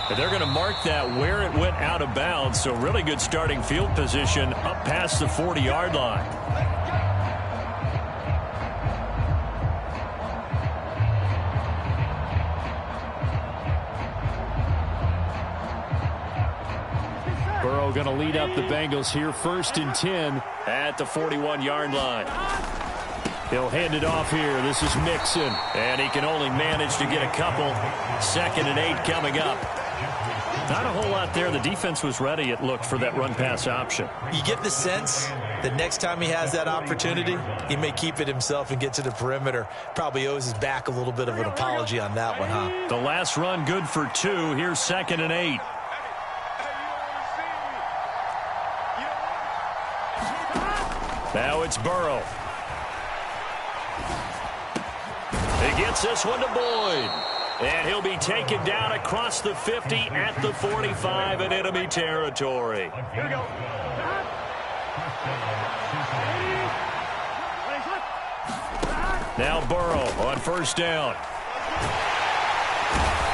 And they're going to mark that where it went out of bounds. So really good starting field position up past the 40-yard line. Burrow going to lead up the Bengals here, 1st and 10 at the 41-yard line. He'll hand it off here. This is Mixon, and he can only manage to get a couple. 2nd and 8 coming up. Not a whole lot there. The defense was ready, it looked, for that run-pass option. You get the sense that next time he has that opportunity, he may keep it himself and get to the perimeter. Probably owes his back a little bit of an apology on that one, huh? The last run good for 2. Here's 2nd and 8. Now it's Burrow. He gets this one to Boyd. And he'll be taken down across the 50 at the 45 in enemy territory. Here we go. Now Burrow on 1st down.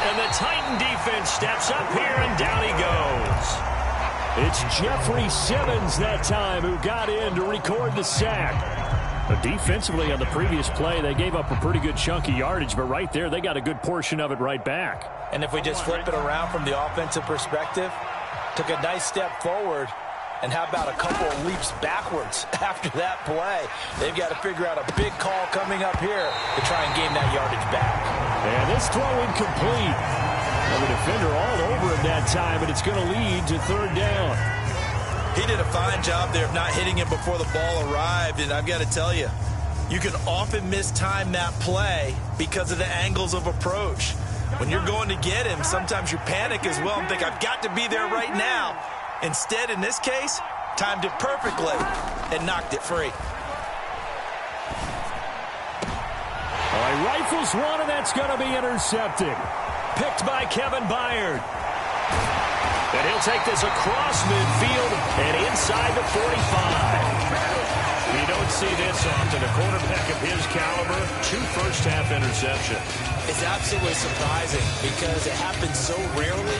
And the Titan defense steps up here, and down he goes. It's Jeffrey Simmons that time who got in to record the sack. But defensively on the previous play, they gave up a pretty good chunk of yardage, but right there, they got a good portion of it right back. And if we just flip it around from the offensive perspective, took a nice step forward, and how about a couple of leaps backwards after that play? They've got to figure out a big call coming up here to try and gain that yardage back. And this throw incomplete. And the defender all over him that time, and it's going to lead to 3rd down. He did a fine job there of not hitting him before the ball arrived, and I've got to tell you, you can often mistime that play because of the angles of approach. When you're going to get him, sometimes you panic as well and think, I've got to be there right now. Instead, in this case, timed it perfectly and knocked it free. All right, rifles one, and that's going to be intercepted. Picked by Kevin Byard. And he'll take this across midfield and inside the 45. You don't see this often. A quarterback of his caliber, 2 first-half interceptions. It's absolutely surprising because it happens so rarely.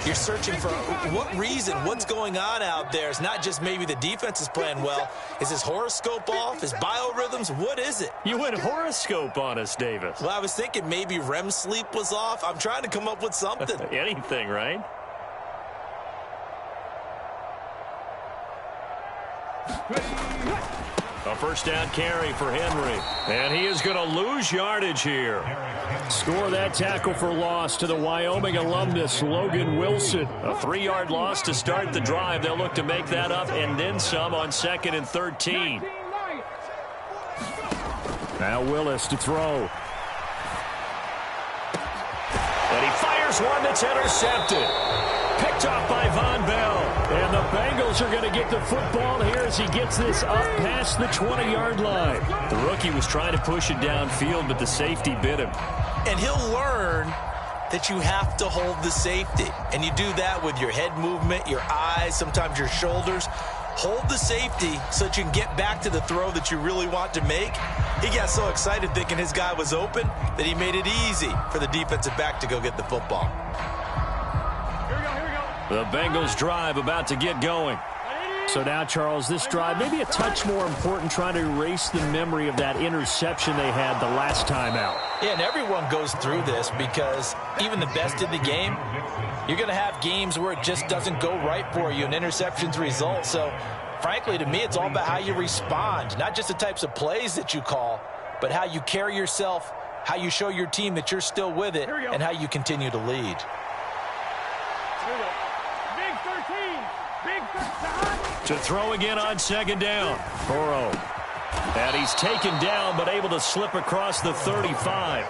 You're searching for what reason, what's going on out there. It's not just maybe the defense is playing well. Is his horoscope off? His biorhythms? What is it? You went horoscope on us, Davis. Well, I was thinking maybe REM sleep was off. I'm trying to come up with something. Anything, right? A 1st down carry for Henry. And he is going to lose yardage here. Score that tackle for loss to the Wyoming alumnus, Logan Wilson. A 3-yard loss to start the drive. They'll look to make that up and then some on 2nd and 13. Now Willis to throw. And he fires one that's intercepted. Picked off by Von Bell. And the Bengals are going to get the football here as he gets this up past the 20-yard line. The rookie was trying to push it downfield, but the safety bit him. And he'll learn that you have to hold the safety. And you do that with your head movement, your eyes, sometimes your shoulders. Hold the safety so that you can get back to the throw that you really want to make. He got so excited thinking his guy was open that he made it easy for the defensive back to go get the football. The Bengals drive about to get going. So now, Charles, this drive maybe a touch more important, trying to erase the memory of that interception they had the last time out. Yeah, and everyone goes through this because even the best in the game, you're going to have games where it just doesn't go right for you and interceptions result. So, frankly, to me, it's all about how you respond, not just the types of plays that you call, but how you carry yourself, how you show your team that you're still with it, and how you continue to lead. To throw again on 2nd down. Burrow. And he's taken down, but able to slip across the 35.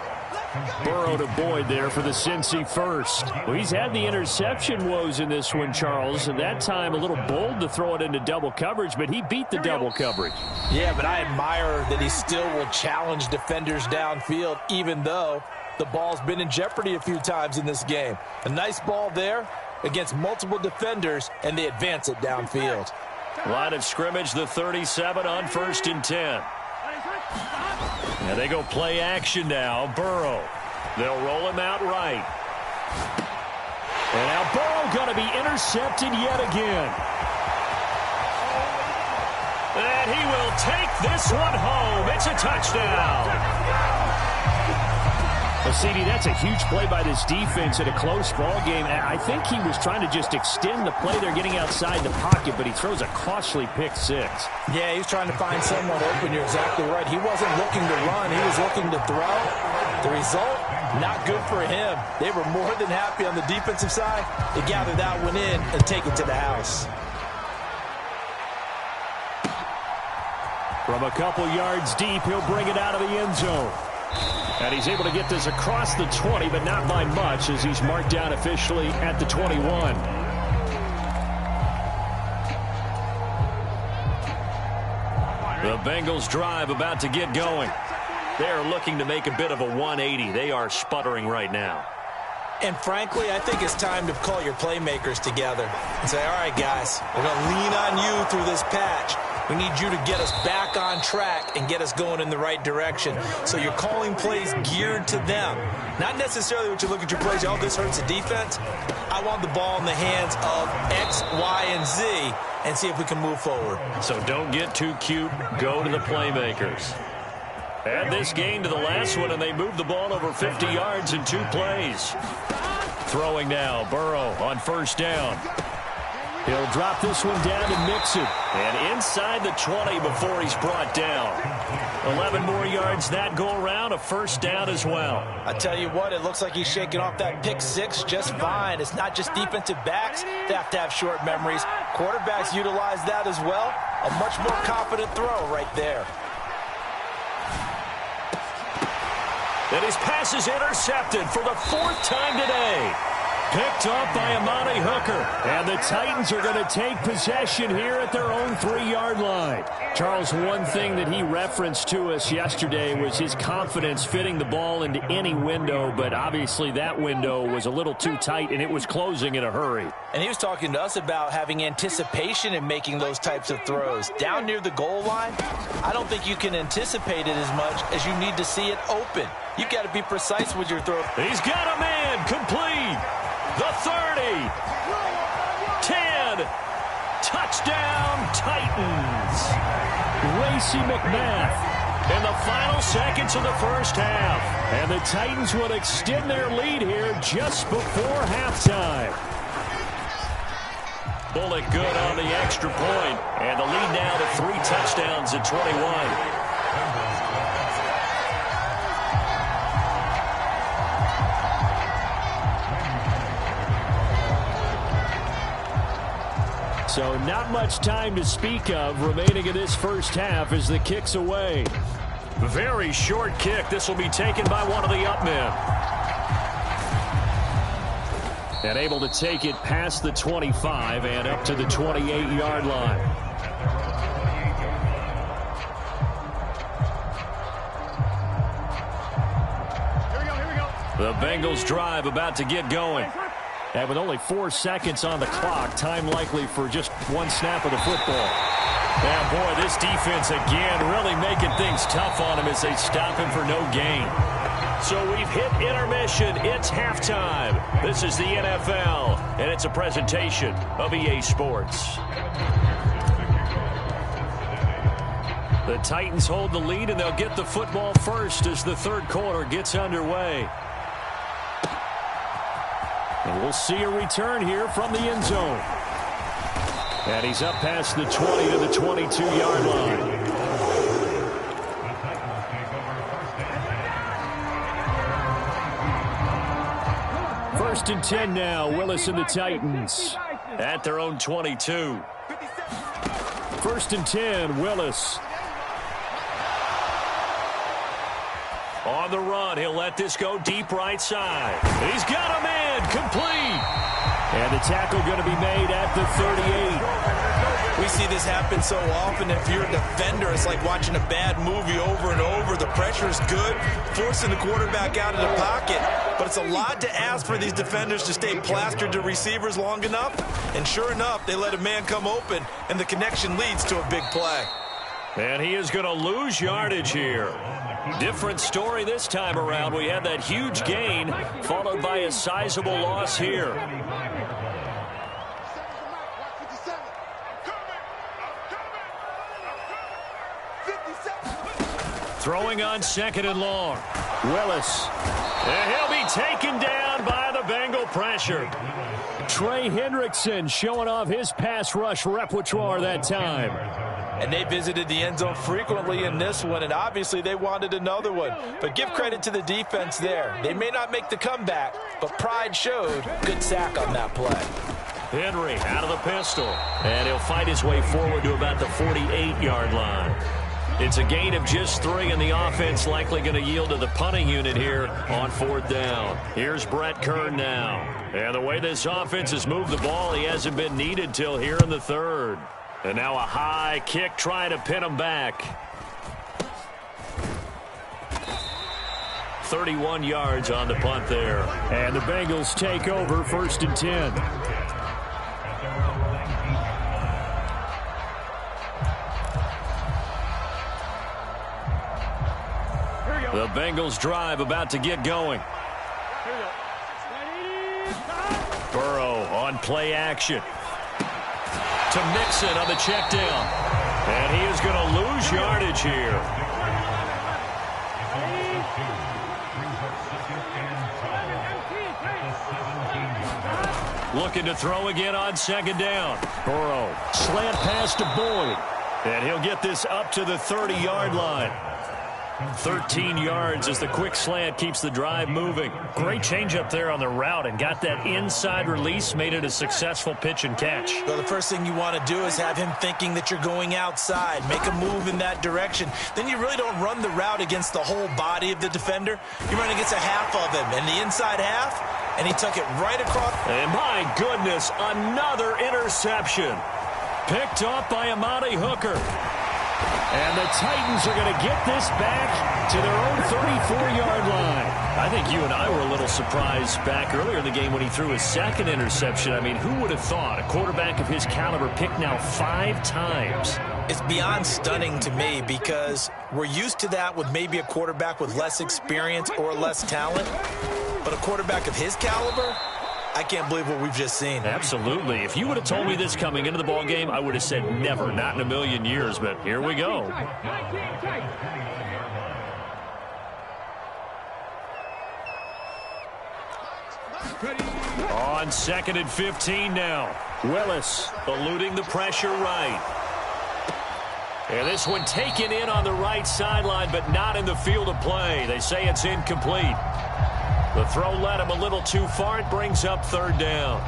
Burrow to Boyd there for the Cincy first. Well, he's had the interception woes in this one, Charles, and that time a little bold to throw it into double coverage, but he beat the double coverage. Yeah, but I admire that he still will challenge defenders downfield, even though the ball's been in jeopardy a few times in this game. A nice ball there against multiple defenders, and they advance it downfield. Line of scrimmage, the 37 on 1st and 10. And they go play action now. Burrow. They'll roll him out right. And going to be intercepted yet again. And he will take this one home. It's a touchdown. Well, CD, that's a huge play by this defense in a close ball game. I think he was trying to just extend the play. They're getting outside the pocket, but he throws a costly pick six. Yeah, he's trying to find someone open. You're exactly right. He wasn't looking to run. He was looking to throw. The result, not good for him. They were more than happy on the defensive side to gather that one in and take it to the house. From a couple yards deep, he'll bring it out of the end zone. And he's able to get this across the 20, but not by much, as he's marked down officially at the 21. The Bengals drive about to get going. They're looking to make a bit of a 180. They are sputtering right now. And frankly, I think it's time to call your playmakers together and say, all right, guys, we're going to lean on you through this patch. We need you to get us back on track and get us going in the right direction. So you're calling plays geared to them. Not necessarily what you look at your plays, oh, this hurts the defense. I want the ball in the hands of X, Y, and Z and see if we can move forward. So don't get too cute. Go to the playmakers. Add this gain to the last one, and they move the ball over 50 yards in 2 plays. Throwing now, Burrow on first down. He'll drop this one down and mix it. And inside the 20 before he's brought down. 11 more yards that go around, a first down as well. I tell you what, it looks like he's shaking off that pick six just fine. It's not just defensive backs that have to have short memories. Quarterbacks utilize that as well. A much more confident throw right there. And his pass is intercepted for the 4th time today. Picked off by Amani Hooker. And the Titans are going to take possession here at their own 3-yard line. Charles, one thing that he referenced to us yesterday was his confidence fitting the ball into any window, but obviously that window was a little too tight, and it was closing in a hurry. And he was talking to us about having anticipation in making those types of throws. Down near the goal line, I don't think you can anticipate it as much as you need to see it open. You've got to be precise with your throw. He's got a man complete. The 30, 10, touchdown Titans. Lacey McMath in the final seconds of the first half. And the Titans will extend their lead here just before halftime. Bullock good on the extra point. And the lead now to 3 touchdowns at 21. So not much time to speak of remaining in this first half as the kick's away. Very short kick. This will be taken by one of the up men. And able to take it past the 25 and up to the 28-yard line. Here we go. The Bengals drive about to get going. And with only 4 seconds on the clock, time likely for just one snap of the football. Yeah, boy, this defense again really making things tough on him as they stop him for no gain. So we've hit intermission. It's halftime. This is the NFL, and it's a presentation of EA Sports. The Titans hold the lead, and they'll get the football first as the third quarter gets underway. And we'll see a return here from the end zone. And he's up past the 20 to the 22-yard line. First and 10 now, Willis and the Titans at their own 22. First and 10, Willis. On the run, he'll let this go deep right side. He's got a man complete. And the tackle going to be made at the 38. We see this happen so often. If you're a defender, it's like watching a bad movie over and over. The pressure is good, forcing the quarterback out of the pocket. But it's a lot to ask for these defenders to stay plastered to receivers long enough. And sure enough, they let a man come open, and the connection leads to a big play. And he is going to lose yardage here. Different story this time around. We had that huge gain followed by a sizable loss here. Throwing on 2nd and long. Willis. And he'll be taken down by the Bengal pressure. Trey Hendrickson showing off his pass rush repertoire that time. And they visited the end zone frequently in this one, and obviously they wanted another one. But give credit to the defense there. They may not make the comeback, but pride showed. Good sack on that play. Henry out of the pistol. And he'll fight his way forward to about the 48-yard line. It's a gain of just 3, and the offense likely going to yield to the punting unit here on 4th down. Here's Brett Kern now. And the way this offense has moved the ball, he hasn't been needed till here in the 3rd. And now a high kick trying to pin him back. 31 yards on the punt there. And the Bengals take over 1st and 10. The Bengals drive about to get going. Burrow on play action. To Mixon on the check down. And he is going to lose yardage here. Looking to throw again on 2nd down. Burrow, slant pass to Boyd. And he'll get this up to the 30-yard line. 13 yards as the quick slant keeps the drive moving. Great change up there on the route and got that inside release, made it a successful pitch and catch. Well, the first thing you want to do is have him thinking that you're going outside, make a move in that direction. Then you really don't run the route against the whole body of the defender. You run against a half of him, and the inside half, and he took it right across. And my goodness, another interception. Picked off by Amani Hooker. And the Titans are going to get this back to their own 34-yard line. I think you and I were a little surprised back earlier in the game when he threw his 2nd interception. I mean, who would have thought a quarterback of his caliber picked now 5 times? It's beyond stunning to me because we're used to that with maybe a quarterback with less experience or less talent. But a quarterback of his caliber, I can't believe what we've just seen. Absolutely. If you would have told me this coming into the ball game, I would have said never, not in a million years. But here we go. On 2nd and 15 now. Willis eluding the pressure right. And this one taken in on the right sideline, but not in the field of play. They say it's incomplete. The throw led him a little too far. It brings up 3rd down.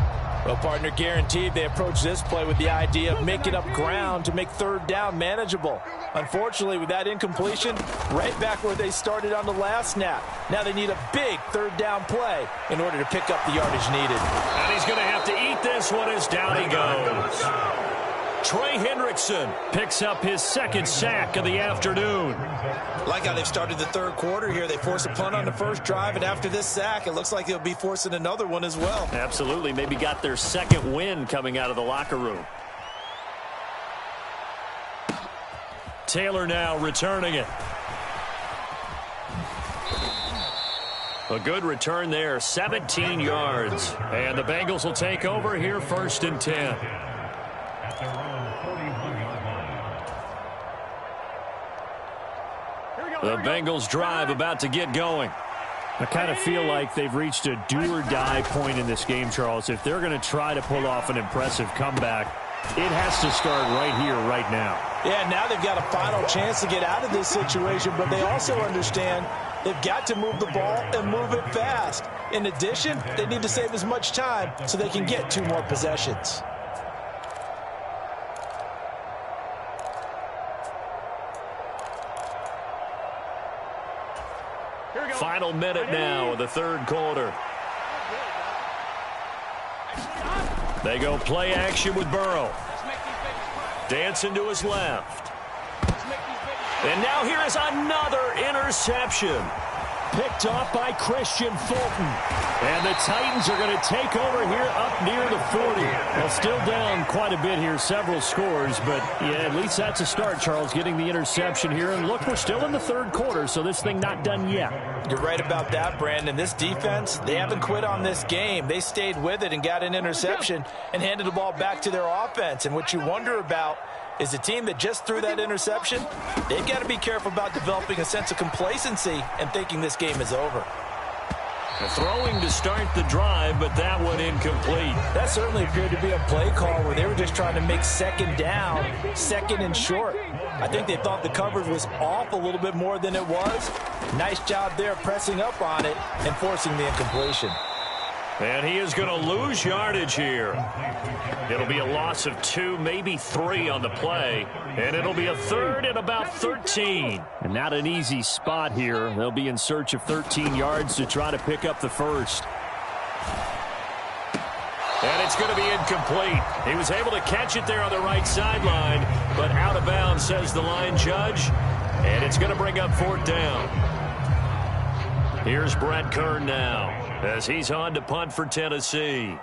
Well, partner, guaranteed they approach this play with the idea of making up ground to make 3rd down manageable. Unfortunately, with that incompletion, right back where they started on the last snap. Now they need a big 3rd down play in order to pick up the yardage needed. And he's going to have to eat this one as down he goes. Trey Hendrickson picks up his 2nd sack of the afternoon. Like how they've started the 3rd quarter here. They force a punt on the first drive, and after this sack, it looks like they'll be forcing another one as well. Absolutely. Maybe got their 2nd win coming out of the locker room. Taylor now returning it. A good return there, 17 yards. And the Bengals will take over here 1st and 10. The Bengals drive about to get going. I kind of feel like they've reached a do-or-die point in this game, Charles. If they're going to try to pull off an impressive comeback, it has to start right here, right now. Yeah, now they've got a final chance to get out of this situation, but they also understand they've got to move the ball and move it fast. In addition, they need to save as much time so they can get 2 more possessions. Final minute now of the 3rd quarter. They go play action with Burrow. Dancing to his left. And now here is another interception. Picked off by Christian Fulton. And the Titans are going to take over here up near the 40. Well, still down quite a bit here, several scores. But, yeah, at least that's a start, Charles, getting the interception here. And, look, we're still in the 3rd quarter, so this thing not done yet. You're right about that, Brandon. This defense, they haven't quit on this game. They stayed with it and got an interception and handed the ball back to their offense. And what you wonder about is the team that just threw that interception. They've got to be careful about developing a sense of complacency and thinking this game is over. Throwing to start the drive, but that one incomplete. That certainly appeared to be a play call where they were just trying to make second down, second and short. I think they thought the coverage was off a little bit more than it was. Nice job there pressing up on it and forcing the incompletion. And he is going to lose yardage here. It'll be a loss of 2, maybe 3 on the play. And it'll be a third and about 13. And not an easy spot here. They'll be in search of 13 yards to try to pick up the first. And it's going to be incomplete. He was able to catch it there on the right sideline, but out of bounds, says the line judge. And it's going to bring up 4th down. Here's Brett Kern now, as he's on to punt for Tennessee.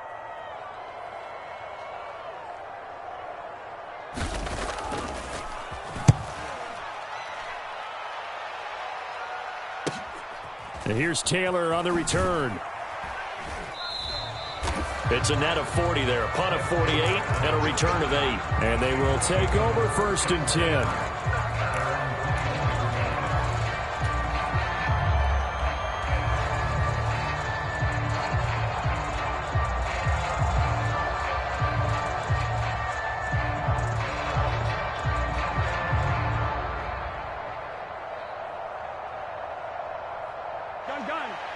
And here's Taylor on the return. It's a net of 40 there, a punt of 48 and a return of 8. And they will take over 1st and 10.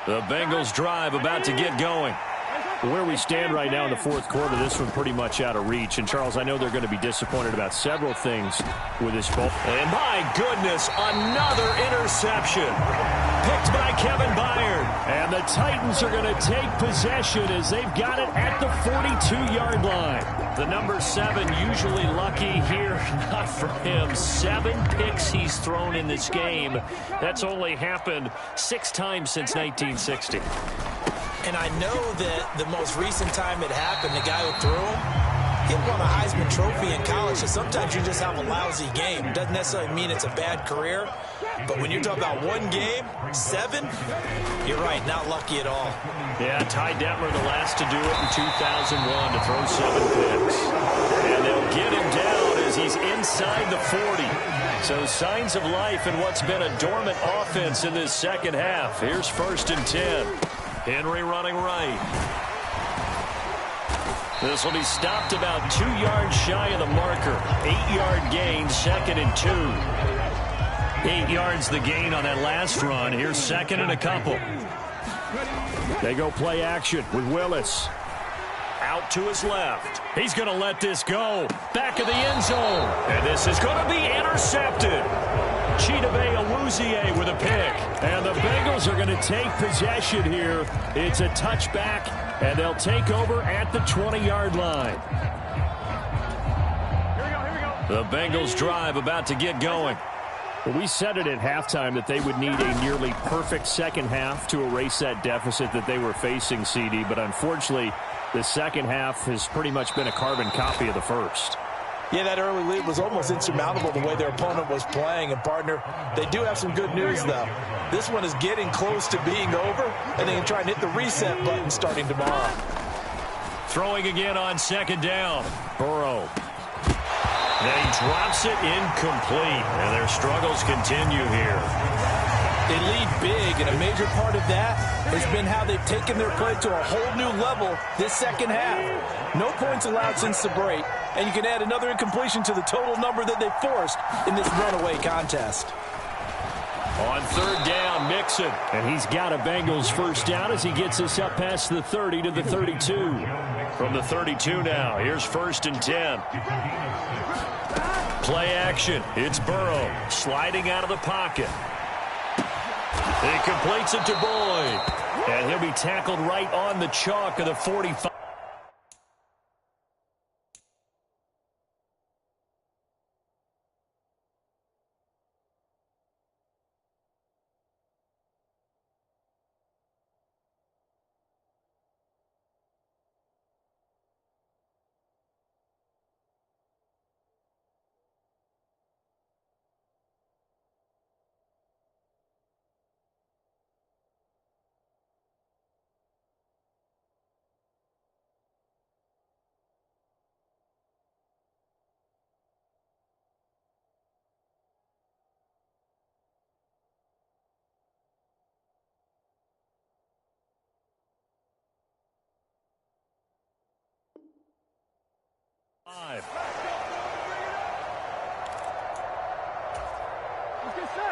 The Bengals drive about to get going. Where we stand right now in the 4th quarter, this one pretty much out of reach. And, Charles, I know they're going to be disappointed about several things with this ball. And, my goodness, another interception. Picked by Kevin Byard. And the Titans are going to take possession as they've got it at the 42-yard line. The number 7 usually lucky here. Not for him. 7 picks he's thrown in this game. That's only happened 6 times since 1960. And I know that the most recent time it happened, the guy who threw him, he won a Heisman Trophy in college. So sometimes you just have a lousy game. Doesn't necessarily mean it's a bad career. But when you're talking about one game, 7, you're right, not lucky at all. Yeah, Ty Detmer, the last to do it in 2001, to throw 7 picks. And they'll get him down as he's inside the 40. So signs of life in what's been a dormant offense in this second half. Here's 1st and 10. Henry running right. This will be stopped about 2 yards shy of the marker. 8-yard gain, 2nd and 2. 8 yards the gain on that last run. Here's 2nd and a couple. They go play action with Willis. Out to his left. He's going to let this go. Back of the end zone. And this is going to be intercepted. Chidobe Awuzie with a pick. And the Bengals are going to take possession here. It's a touchback, and they'll take over at the 20-yard line. The Bengals drive about to get going. Well, we said it at halftime that they would need a nearly perfect second half to erase that deficit that they were facing, CD. But unfortunately, the second half has pretty much been a carbon copy of the first. Yeah, that early lead was almost insurmountable the way their opponent was playing. And, partner, they do have some good news, though. This one is getting close to being over, and they can try and hit the reset button starting tomorrow. Throwing again on 2nd down. Burrow. Then he drops it incomplete, and their struggles continue here. They lead big, and a major part of that has been how they've taken their play to a whole new level this second half. No points allowed since the break, and you can add another incompletion to the total number that they've forced in this runaway contest. On 3rd down, Mixon. And he's got a Bengals first down as he gets us up past the 30 to the 32. From the 32 now, here's 1st and 10. Play action. It's Burrow sliding out of the pocket. He completes it to Boyd. And he'll be tackled right on the chalk of the 45.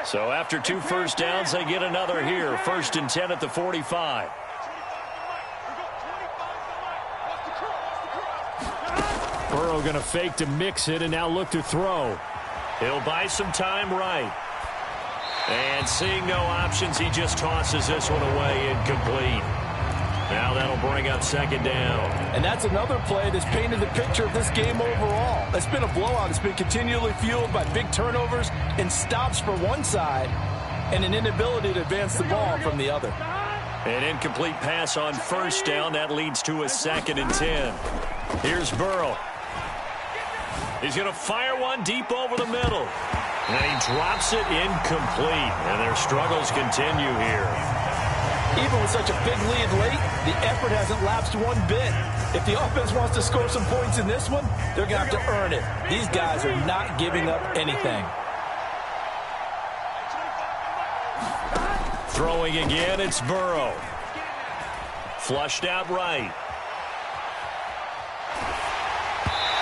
So after 2 first downs, they get another here. 1st and 10 at the 45. Burrow going to fake to mix it and now look to throw. He'll buy some time right. And seeing no options, he just tosses this one away, incomplete. Now that'll bring up 2nd down. And that's another play that's painted the picture of this game overall. It's been a blowout. It's been continually fueled by big turnovers and stops for one side and an inability to advance the ball from the other. An incomplete pass on 1st down. That leads to a 2nd and 10. Here's Burrow. He's going to fire one deep over the middle. And he drops it incomplete. And their struggles continue here. Even with such a big lead late, the effort hasn't lapsed one bit. If the offense wants to score some points in this one, they're going to have to earn it. These guys are not giving up anything. Throwing again, it's Burrow. Flushed out right.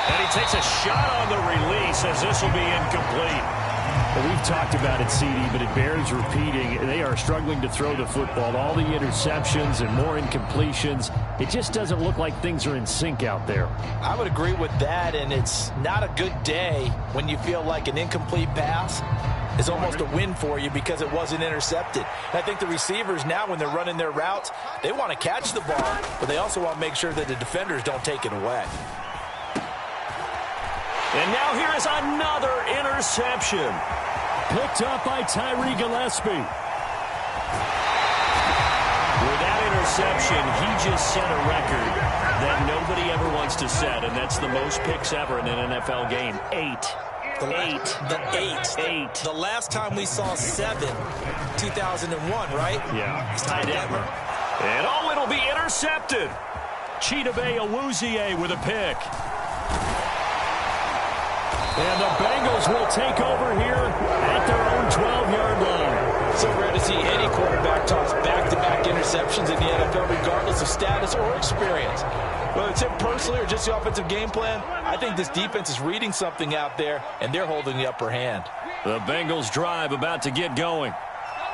And he takes a shot on the release as this will be incomplete. Well, we've talked about it, CD, but it bears repeating. They are struggling to throw the football. All the interceptions and more incompletions. It just doesn't look like things are in sync out there. I would agree with that, and it's not a good day when you feel like an incomplete pass is almost a win for you because it wasn't intercepted. And I think the receivers now, when they're running their routes, they want to catch the ball, but they also want to make sure that the defenders don't take it away. And now here is another interception. Picked up by Tyree Gillespie. With that interception, he just set a record that nobody ever wants to set, and that's the most picks ever in an NFL game. 8. Eight. The last time we saw 7, 2001, right? Yeah. Tied Detmer. And oh, it'll be intercepted. Chidobe Awuzie with a pick. And the Bengals will take over here at their own 12-yard line. So rare to see any quarterback toss back-to-back interceptions in the NFL, regardless of status or experience. Whether it's him personally or just the offensive game plan, I think this defense is reading something out there, and they're holding the upper hand. The Bengals drive about to get going.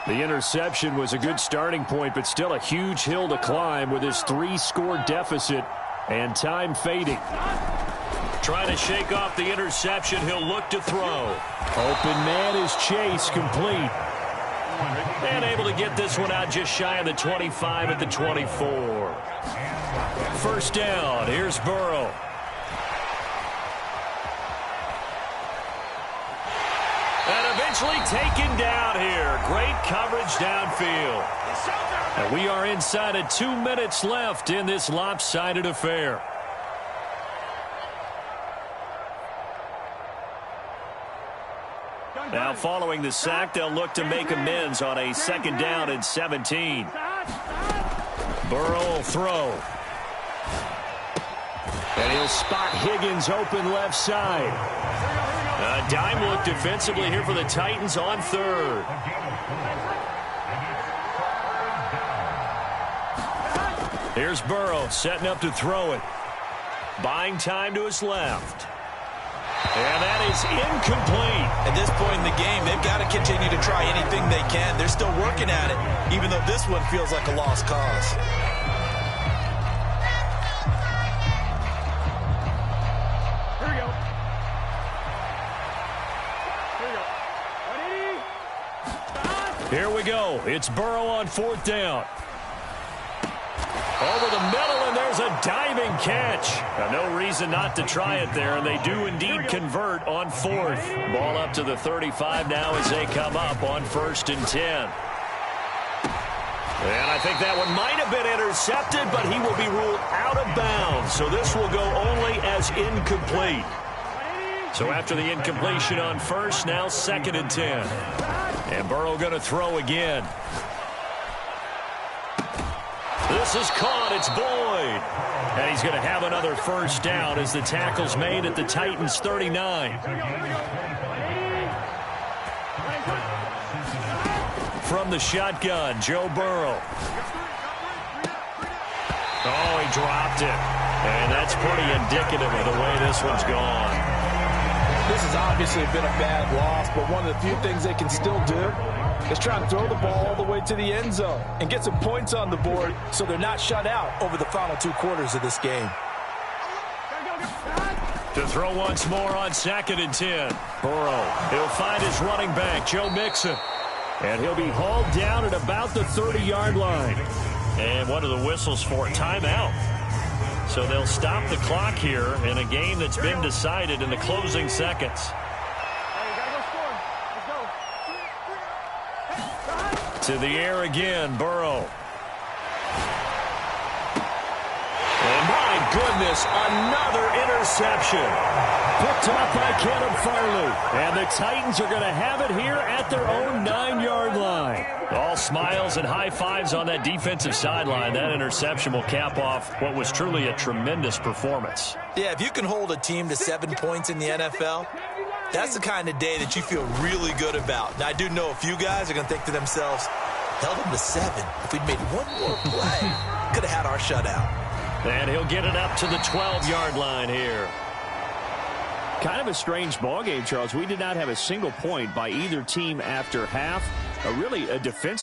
The interception was a good starting point, but still a huge hill to climb with his 3-score deficit and time fading. Trying to shake off the interception. He'll look to throw. Open man is Chase, complete. And able to get this one out just shy of the 25 at the 24. 1st down. Here's Burrow. And eventually taken down here. Great coverage downfield. And we are inside of 2 minutes left in this lopsided affair. Now following the sack, they'll look to make amends on a 2nd down and 17. Burrow will throw. And he'll spot Higgins open left side. A dime look defensively here for the Titans on 3rd. Here's Burrow setting up to throw it. Buying time to his left. And that is incomplete. At this point in the game, they've got to continue to try anything they can. They're still working at it, even though this one feels like a lost cause. Here we go. It's Burrow on 4th down. Over the middle, and there's a diving catch. Now, no reason not to try it there, and they do indeed convert on 4th. Ball up to the 35 now as they come up on 1st and 10. And I think that one might have been intercepted, but he will be ruled out of bounds. So this will go only as incomplete. So after the incompletion on 1st, now 2nd and 10. And Burrow going to throw again. This is caught. It's Boyd. And he's going to have another 1st down as the tackle's made at the Titans' 39. From the shotgun, Joe Burrow. Oh, he dropped it. And that's pretty indicative of the way this one's gone. This has obviously been a bad loss, but one of the few things they can still do is try and throw the ball all the way to the end zone and get some points on the board so they're not shut out over the final 2 quarters of this game. To throw once more on 2nd and 10. Burrow, he'll find his running back, Joe Mixon. And he'll be hauled down at about the 30-yard line. And what are the whistles for? Timeout. So they'll stop the clock here in a game that's been decided in the closing seconds. To the air again, Burrow. And my goodness, another interception. Picked off by Caleb Farley. And the Titans are going to have it here at their own 9-yard line. All smiles and high fives on that defensive sideline. That interception will cap off what was truly a tremendous performance. Yeah, if you can hold a team to 7 points in the NFL, that's the kind of day that you feel really good about. Now, I do know a few guys are going to think to themselves, held them to 7. If we'd made one more play, could have had our shutout. And he'll get it up to the 12-yard line here. Kind of a strange ball game, Charles. We did not have a single point by either team after half. Really a defense.